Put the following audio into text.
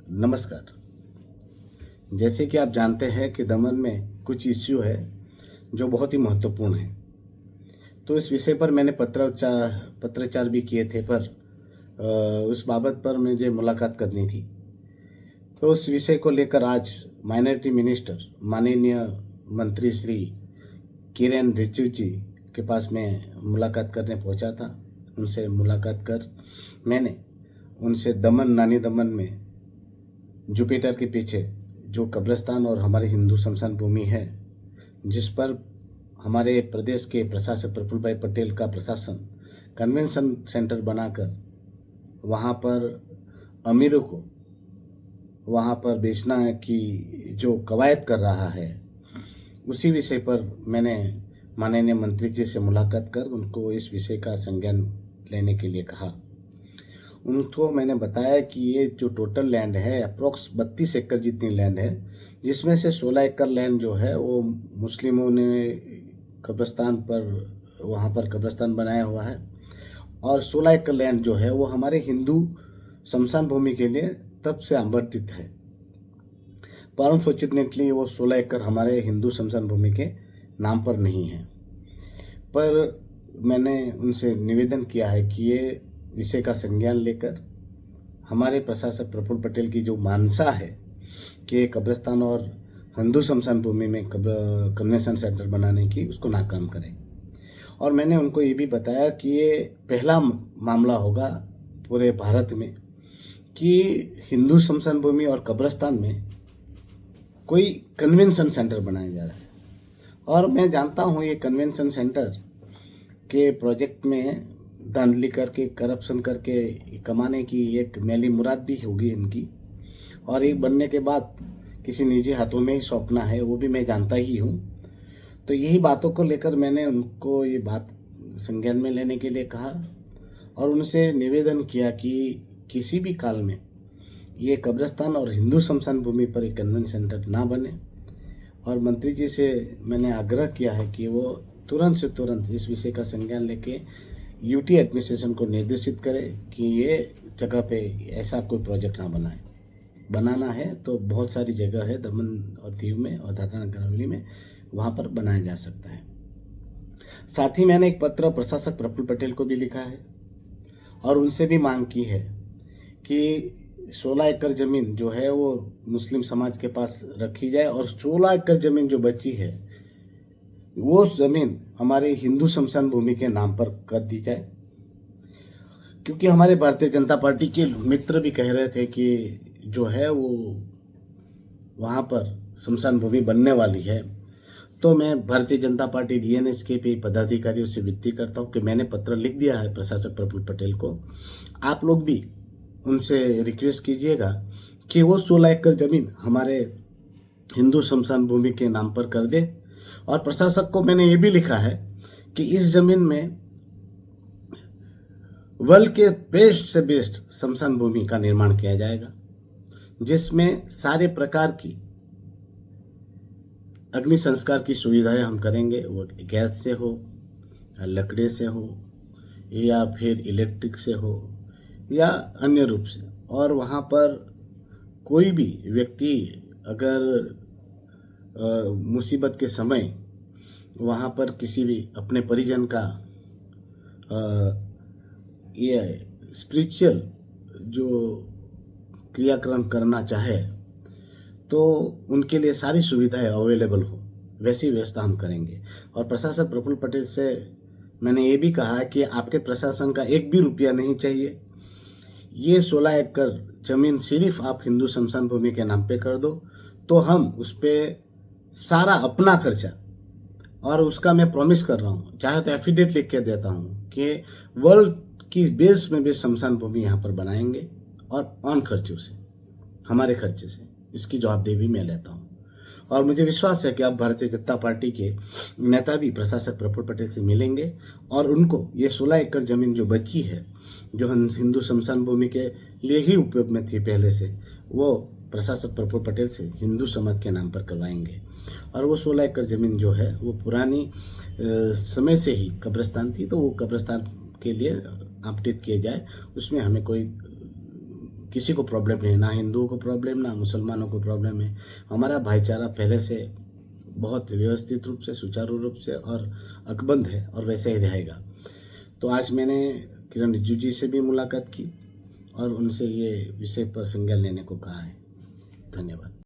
नमस्कार। जैसे कि आप जानते हैं कि दमन में कुछ इश्यू है जो बहुत ही महत्वपूर्ण है। तो इस विषय पर मैंने पत्राचार भी किए थे, पर उस बाबत पर मुझे मुलाकात करनी थी। तो उस विषय को लेकर आज माइनॉरिटी मिनिस्टर माननीय मंत्री श्री किरेन रिजिजू जी के पास मैं मुलाकात करने पहुंचा था। उनसे मुलाकात कर मैंने उनसे दमन नानी दमन में जुपिटर के पीछे जो कब्रिस्तान और हमारी हिंदू शमशान भूमि है, जिस पर हमारे प्रदेश के प्रशासक प्रफुल्ल भाई पटेल का प्रशासन कन्वेंशन सेंटर बनाकर वहाँ पर अमीरों को वहाँ पर बेचना की जो कवायद कर रहा है, उसी विषय पर मैंने माननीय मंत्री जी से मुलाकात कर उनको इस विषय का संज्ञान लेने के लिए कहा। उनको मैंने बताया कि ये जो टोटल लैंड है अप्रोक्स 32 एकड़ जितनी लैंड है, जिसमें से 16 एकड़ लैंड जो है वो मुस्लिमों ने कब्रिस्तान पर वहाँ पर कब्रिस्तान बनाया हुआ है, और 16 एकड़ लैंड जो है वो हमारे हिंदू शमशान भूमि के लिए तब से आवंटित है। पर अनफॉर्चुनेटली वो 16 एकड़ हमारे हिंदू शमशान भूमि के नाम पर नहीं है। पर मैंने उनसे निवेदन किया है कि ये विषय का संज्ञान लेकर हमारे प्रशासक प्रफुल्ल पटेल की जो मानसा है कि कब्रिस्तान और हिंदू शमशान भूमि में कन्वेंशन सेंटर बनाने की, उसको नाकाम करें। और मैंने उनको ये भी बताया कि ये पहला मामला होगा पूरे भारत में कि हिंदू शमशान भूमि और कब्रिस्तान में कोई कन्वेंशन सेंटर बनाया जा रहा है। और मैं जानता हूँ ये कन्वेंशन सेंटर के प्रोजेक्ट में धांधली करके, करप्शन करके कमाने की एक मैली मुराद भी होगी इनकी, और एक बनने के बाद किसी निजी हाथों में ही सौंपना है, वो भी मैं जानता ही हूँ। तो यही बातों को लेकर मैंने उनको ये बात संज्ञान में लेने के लिए कहा और उनसे निवेदन किया कि किसी भी काल में ये कब्रिस्तान और हिंदू शमशान भूमि पर एक कन्वेंशन सेंटर ना बने। और मंत्री जी से मैंने आग्रह किया है कि वो तुरंत से तुरंत इस विषय का संज्ञान लेके यूटी एडमिनिस्ट्रेशन को निर्देशित करे कि ये जगह पे ऐसा कोई प्रोजेक्ट ना बनाए। बनाना है तो बहुत सारी जगह है दमन और दीव में और दादरा नगर हवेली में, वहाँ पर बनाया जा सकता है। साथ ही मैंने एक पत्र प्रशासक प्रफुल्ल पटेल को भी लिखा है और उनसे भी मांग की है कि 16 एकड़ ज़मीन जो है वो मुस्लिम समाज के पास रखी जाए और 16 एकड़ ज़मीन जो बची है वो ज़मीन हमारे हिंदू शमशान भूमि के नाम पर कर दी जाए। क्योंकि हमारे भारतीय जनता पार्टी के मित्र भी कह रहे थे कि जो है वो वहाँ पर शमशान भूमि बनने वाली है। तो मैं भारतीय जनता पार्टी डीएनएस के भी पदाधिकारियों से विनती करता हूँ कि मैंने पत्र लिख दिया है प्रशासक प्रफुल्ल पटेल को, आप लोग भी उनसे रिक्वेस्ट कीजिएगा कि वो 16 एकड़ ज़मीन हमारे हिंदू शमशान भूमि के नाम पर कर दे। और प्रशासक को मैंने ये भी लिखा है कि इस ज़मीन में वर्ल्ड के बेस्ट से बेस्ट शमशान भूमि का निर्माण किया जाएगा, जिसमें सारे प्रकार की अग्नि संस्कार की सुविधाएं हम करेंगे। वो गैस से हो, लकड़ी से हो, या फिर इलेक्ट्रिक से हो, या अन्य रूप से। और वहाँ पर कोई भी व्यक्ति अगर मुसीबत के समय वहाँ पर किसी भी अपने परिजन का ये स्पिरिचुअल जो क्रियाक्रम करना चाहे तो उनके लिए सारी सुविधाएं अवेलेबल हो, वैसी व्यवस्था हम करेंगे। और प्रशासक प्रफुल्ल पटेल से मैंने ये भी कहा कि आपके प्रशासन का एक भी रुपया नहीं चाहिए। ये 16 एकड़ ज़मीन सिर्फ आप हिंदू शमशान भूमि के नाम पे कर दो, तो हम उस पर सारा अपना खर्चा, और उसका मैं प्रॉमिस कर रहा हूँ, चाहे तो एफिडेविट लिख के देता हूँ कि वर्ल्ड की बेस में बेस शमशान भूमि यहाँ पर बनाएंगे, और ऑन खर्चों से, हमारे खर्चे से इसकी जवाबदेही भी मैं लेता हूँ। और मुझे विश्वास है कि आप भारतीय जनता पार्टी के नेता भी प्रशासक प्रफुल्ल पटेल से मिलेंगे और उनको ये 16 एकड़ ज़मीन जो बची है, जो हिंदू शमशान भूमि के लिए ही उपयोग में थी पहले से, वो प्रशासक प्रफुल्ल पटेल से हिंदू समाज के नाम पर करवाएंगे। और वो 16 एकड़ ज़मीन जो है वो पुरानी समय से ही कब्रिस्तान थी, तो वो कब्रिस्तान के लिए आवंटित किए जाए, उसमें हमें कोई किसी को प्रॉब्लम नहीं है, ना हिंदुओं को प्रॉब्लम, ना मुसलमानों को प्रॉब्लम है। हमारा भाईचारा पहले से बहुत व्यवस्थित रूप से, सुचारू रूप से और अकबंध है और वैसे ही रहेगा। तो आज मैंने किरण रिजिजू जी से भी मुलाकात की और उनसे ये विषय पर संज्ञान लेने को कहा है। धन्यवाद।